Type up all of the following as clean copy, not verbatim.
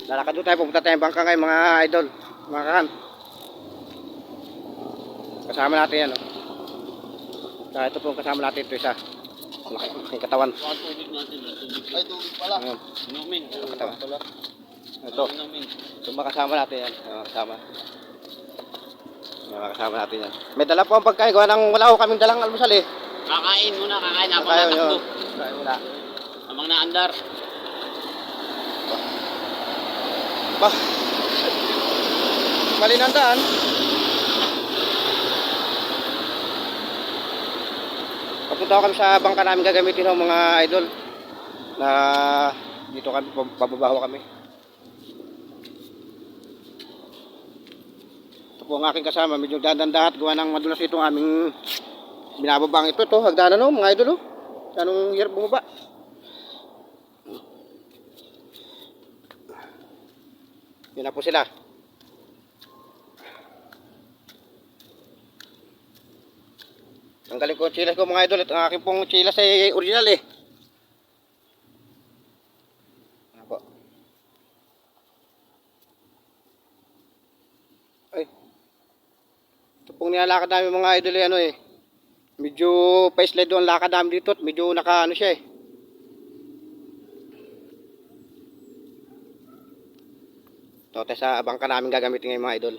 Lalakad doon tayo, pupunta tayong bangka ngayon mga idol, mga kahan. Kasama natin yan, oh. Kaya ito po kasama natin, ito isa. Malaking katawan. Tubig natin, tubig. Ay, tubig pala. Inumin. Katawan. Ito. Ito makasama natin yan. Kasama. Makasama natin yan. May dala po ang pagkain. Gawa nang wala ko kaming dalang almusal eh. Kakain muna, kakain. Habang Kakain natakbo. Kakain muna. Habang naandar. Bah. Mali ng daan. Papunta kami sa bangka namin gagamitin ng mga idol. Na dito kami, pababaho kami. Ito po ang aking kasama. Medyo dandan-dahat. Gawa ng madulas itong aming binababang ito. Ito, hagdanan o mga idol o. Anong hirap bumaba. Yun na po sila. Ang galing ko chilas ko mga idol. Ito ang aking pong chilas ay original eh. Ano po? Ay. Ito pong nilalakad namin mga idol eh, ano eh. Medyo pa-slide doon ang lakad namin dito. Medyo naka ano siya eh. Ito tayo sa bangka namin gagamitin ngayon mga idol.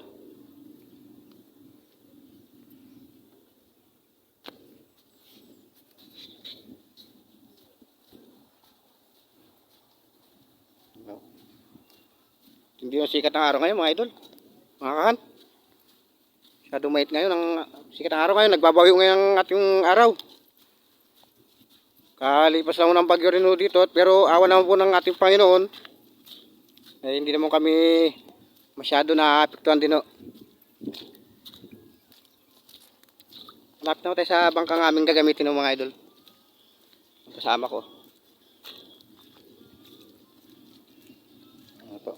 Hindi yung sikat ng araw ngayon mga idol. Mga kahan. Masyadong mait ngayon ang sikat ng araw ngayon. Nagbabawi ngayon ang ating araw. Kalipas lang ng bagyo rin dito. Pero awa naman po ng ating Panginoon. Eh, hindi naman kami masyado naapektuhan din o. Malapit na tayo sa bangkang aming gagamitin ng mga idol. Kasama ko. Ano po.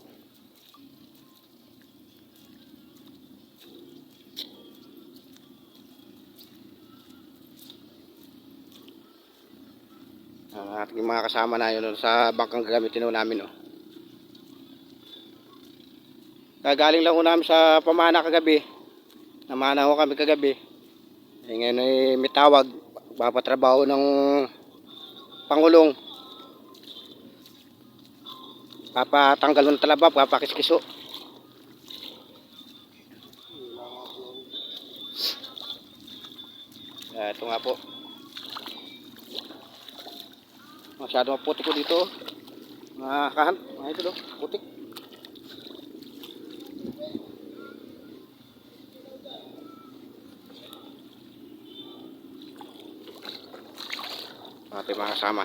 Ang ating mga kasama na yun sa bangkang gagamitin namin o. Kagaling lang ko namin sa pamana kagabi. Namana ko kami kagabi. Eh, ngayon ay may tawag. Papatrabaho ng Pangulong. Papatanggal ng talaba, papakiskiso. Ito nga po. Masyado maputik ko dito. Mga kahan, mga ito do, putik. Ating mga kasama.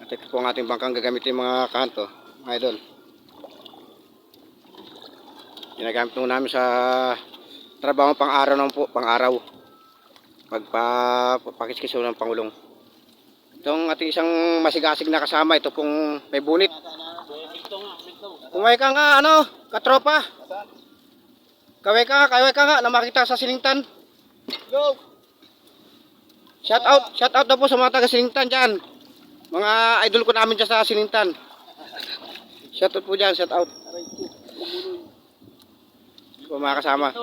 At ito po ang ating bangkang gagamitin mga kanto, mga idol. Ginagamit po namin sa trabaho pang-araw naman po, pang-araw. Pagpakiskiso ng Pangulong. Itong ating isang masigasig na kasama, ito pong may bunit. Kumay ka nga, ano, katropa. Kaway ka nga, na makita sa Silingtan. Go! Shout out na po sa mga taga Silingtan dyan. Mga idol ko namin dyan sa Silingtan. Shout out po dyan, shout out. Po mga kasama.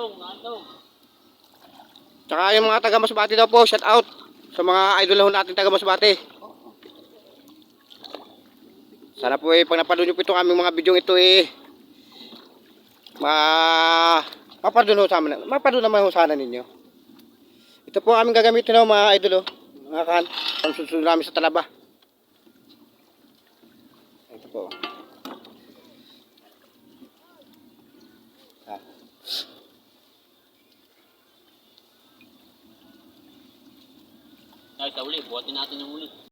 Tsaka yung mga taga Masbate daw po, shout out sa mga idol na natin taga Masbate. Sana po pag napanood nyo po itong aming mga bidyong ito mapanood naman sana ninyo. Ito po aming gagamitin ng mga idol mga kan, pang susunod namin sa talaba. Ito po. Ay, sa uli, buhatin natin yung uli.